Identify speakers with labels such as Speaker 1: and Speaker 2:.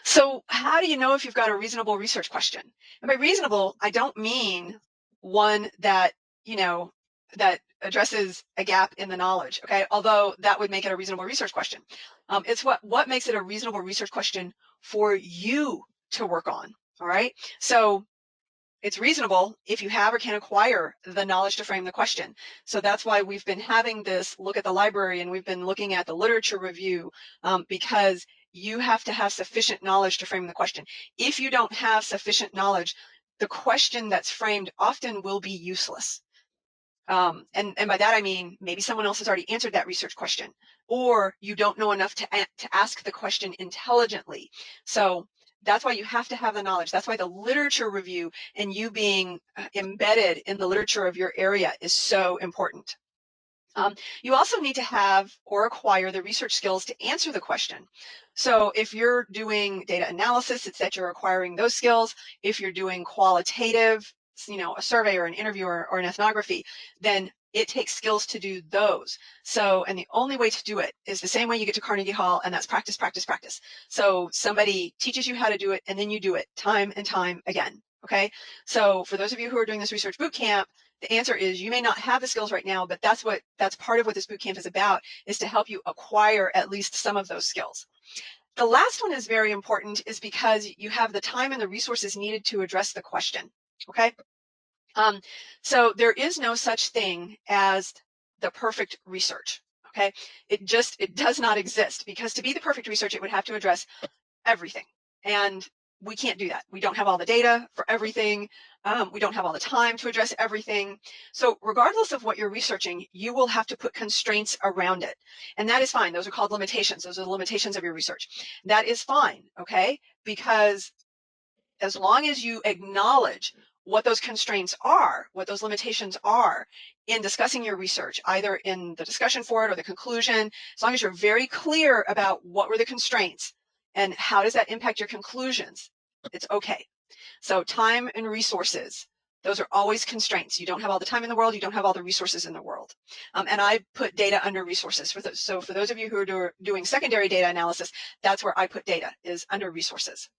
Speaker 1: So how do you know if you've got a reasonable research question? And by reasonable, I don't mean one that, that addresses a gap in the knowledge, okay? Although that would make it a reasonable research question. It's what makes it a reasonable research question for you to work on, all right? So it's reasonable if you have or can acquire the knowledge to frame the question. So that's why we've been having this look at the library, and we've been looking at the literature review, because you have to have sufficient knowledge to frame the question. If you don't have sufficient knowledge, the question that's framed often will be useless. And by that I mean maybe someone else has already answered that research question, or you don't know enough to ask the question intelligently. So that's why you have to have the knowledge. That's why the literature review and you being embedded in the literature of your area is so important. You also need to have or acquire the research skills to answer the question. So if you're doing data analysis, it's that you're acquiring those skills. If you're doing qualitative, a survey or an interview or an ethnography, then it takes skills to do those. So, and the only way to do it is the same way you get to Carnegie Hall, and that's practice, practice, practice. So somebody teaches you how to do it, and then you do it time and time again. Okay. So for those of you who are doing this research boot camp, the answer is you may not have the skills right now, but that's part of what this boot camp is about, is to help you acquire at least some of those skills. The last one is very important, is because you have the time and the resources needed to address the question. Okay. So there is no such thing as the perfect research. Okay. It does not exist, because to be the perfect research, it would have to address everything. And we can't do that. We don't have all the data for everything. We don't have all the time to address everything. So regardless of what you're researching, you will have to put constraints around it. And that is fine. Those are called limitations. Those are the limitations of your research. That is fine, okay? Because as long as you acknowledge what those constraints are, what those limitations are in discussing your research, either in the discussion for it or the conclusion, as long as you're very clear about what were the constraints and how does that impact your conclusions, it's okay. So time and resources, those are always constraints. You don't have all the time in the world. You don't have all the resources in the world. And I put data under resources. So for those of you who are doing secondary data analysis, that's where I put data, is under resources.